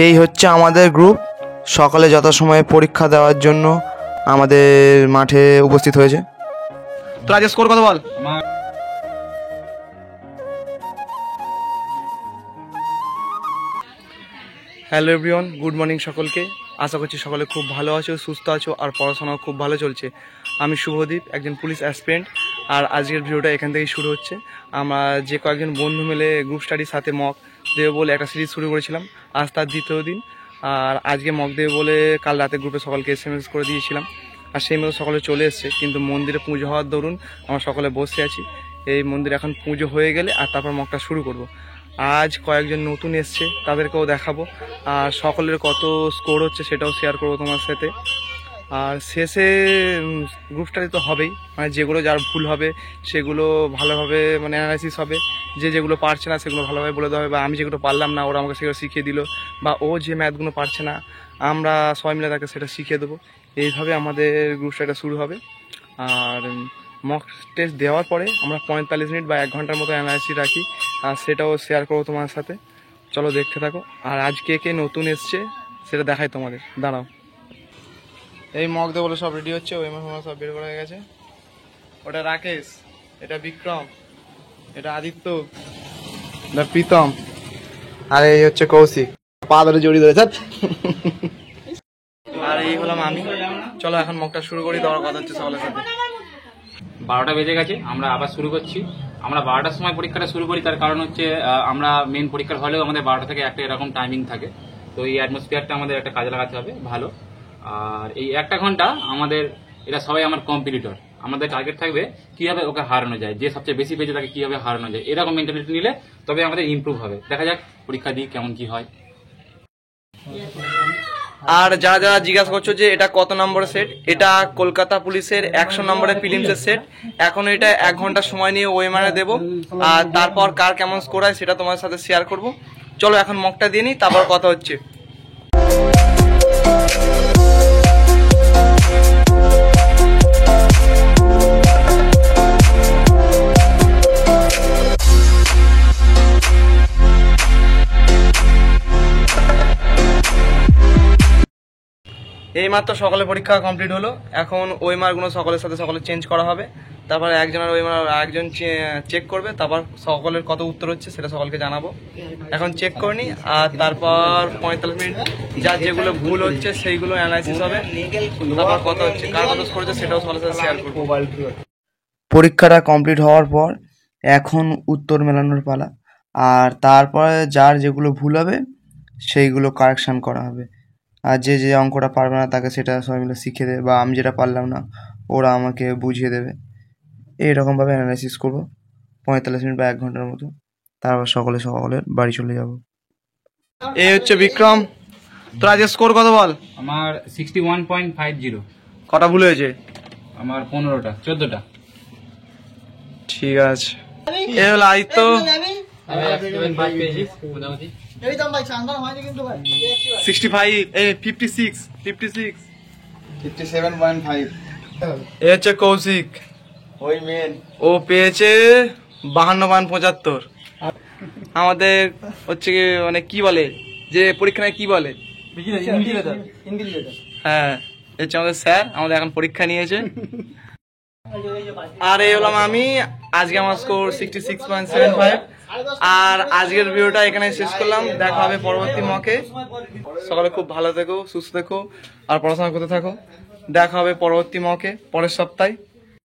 এই হচ্ছে আমাদের গ্রুপ, সকালে যথাসময়ে পরীক্ষা দেওয়ার জন্য আমাদের মাঠে উপস্থিত হয়েছে। তো আজকে স্কোর কত বল? হ্যালো এভরিওয়ান, গুড মর্নিং সকলকে। আশা করছি সকলে খুব ভালো আছো, সুস্থ আছো আর পড়াশোনাও খুব ভালো চলছে। আমি শুভদীপ, একজন পুলিশ অ্যাসপিরেন্ট। আর আজকের ভিডিওটা এখান থেকেই শুরু হচ্ছে। আমরা যে কয়েকজন বন্ধু মিলে গ্রুপ স্টাডির সাথে মক দেব বলে একটা সিরিজ শুরু করেছিলাম, আজ তার দ্বিতীয় দিন। আর আজকে মক দেব বলে কাল রাতে গ্রুপে সকলকে SMS করে দিয়েছিলাম, আর সেই মতো সকলে চলে এসছে। কিন্তু মন্দিরে পুজো হওয়ার দরুন আমরা সকলে বসে আছি। এই মন্দিরে এখন পুজো হয়ে গেলে আর তারপর মকটা শুরু করব। আজ কয়েকজন নতুন এসছে, তাদেরকেও দেখাবো, আর সকলের কত স্কোর হচ্ছে সেটাও শেয়ার করবো তোমার সাথে। আর শেষে গ্রুপ স্টাডি তো হবেই, মানে যেগুলো যার ভুল হবে সেগুলো ভালোভাবে মানে অ্যানালাইসিস হবে, যেগুলো পারছে না সেগুলো ভালোভাবে বলে দেওয়া হবে, বা আমি যেগুলো পারলাম না ওরা আমাকে সেগুলো শিখিয়ে দিল, বা ও যে ম্যাথগুলো পারছে না আমরা সবাই মিলে তাকে সেটা শিখিয়ে দেবো। এইভাবে আমাদের গ্রুপ স্টাডিটা শুরু হবে। আর মক টেস্ট দেওয়ার পরে আমরা 45 মিনিট বা 1 ঘন্টার মতো অ্যানালাইসিস রাখি, আর সেটাও শেয়ার করবো তোমার সাথে। চলো দেখতে থাকো। আর আজকে কে নতুন এসছে সেটা দেখাই তোমাদের, দাঁড়াও। এই মক দিয়ে বলে সব রেডি হচ্ছে, ওই মাস সব বের করা হয়ে গেছে। ওটা রাকেশ, এটা বিক্রম, এটা আদিত্য, এটা প্রীতম, আর এই হচ্ছে কৌশিক, পা ধরে জড়িয়ে ধরেছে। আর এই হলাম আমি। চলো এখন মকটা শুরু করি, তোমার কথা হচ্ছে সকলের সাথে। 12টা বেজে গেছে, আমরা আবার শুরু করছি। আমরা 12টার সময় পরীক্ষাটা শুরু করি, তার কারণ হচ্ছে আমরা মেন পরীক্ষার হলেও আমাদের 12টা থেকে একটা এরকম টাইমিং থাকে। তো এই অ্যাটমসফিয়ারটা আমাদের একটা কাজে লাগাতে হবে ভালো। আর এই 1টা ঘন্টা আমাদের, এটা সবাই আমার কম্পিটিটর, আমাদের টার্গেট থাকবে কিভাবে ওকে হারানো যায়, যে সবচেয়ে বেশি পেয়েছে তাকে কিভাবে হারানো যায়। এরকম মেন্টালিটি নিলে তবে আমাদের ইমপ্রুভ হবে। দেখা যাক পরীক্ষা দিই কেমন কি হয়। আর যারা যারা জিজ্ঞাসা করছো যে এটা কত নম্বরের সেট, এটা কলকাতা পুলিশের 100 নম্বরের প্রিলিমসের সেট। এখন এটা 1 ঘন্টা সময় নিয়ে ওএমআরে দেবো, আর তারপর কার কেমন স্কোর হয় সেটা তোমার সাথে শেয়ার করব। চলো এখন মকটা দিয়ে নিই, তারপর কথা হচ্ছে। এইমাত্র সকলে পরীক্ষা কমপ্লিট হলো। এখন ওএমআরগুলো সকলের সাথে সকলে চেঞ্জ করা হবে, তারপর একজনের ওএমআর একজন চেক করবে, তারপর সকলের কত উত্তর হচ্ছে সেটা সকলকে জানাবো। এখন চেক করে নিই, আর তারপর 45 মিনিট যার যেগুলো ভুল হচ্ছে সেইগুলো অ্যানালাইসিস হবে, তারপর কত হচ্ছে কার কত স্কোর হচ্ছে সেটাও সকলের সাথে শেয়ার করবো। পরীক্ষাটা কমপ্লিট হওয়ার পর এখন উত্তর মেলানোর পালা, আর তারপরে যার যেগুলো ভুল হবে সেইগুলো কারেকশান করা হবে। আর যে যে অঙ্কটা পারবে না তাকে সেটা সবাই মিলে শিখিয়ে দেবে, বা আমি যেটা পারলাম না ওরা আমাকে বুঝিয়ে দেবে। এইরকমভাবে অ্যানালাইসিস করবো 45 মিনিট বা 1 ঘন্টার মতো, তারপর সকলের বাড়ি চলে যাব। এই হচ্ছে বিক্রম, তোর আজকে স্কোর কত বল? আমার 61.50। কটা ভুল হয়েছে? আমার 15টা 14টা। ঠিক আছে। এ হলো আদিত্য, 57.5। এ হচ্ছে কৌশিক, ওই মেন ও পেয়েছে 52.75। আমাদের হচ্ছে কি মানে কি বলে যে পরীক্ষায় কি বলে, হ্যাঁ হচ্ছে আমাদের স্যার, আমাদের এখন পরীক্ষা নিয়েছে। আর এই হলাম আমি, আজকে আমার স্কোর 66.75। আর আজকের ভিডিওটা এখানে শেষ করলাম, দেখা হবে পরবর্তী মকে। সকালে খুব ভালো থেকো, সুস্থ থেকো আর পড়াশোনা করতে থাকো। দেখা হবে পরবর্তী মকে পরের সপ্তাহে।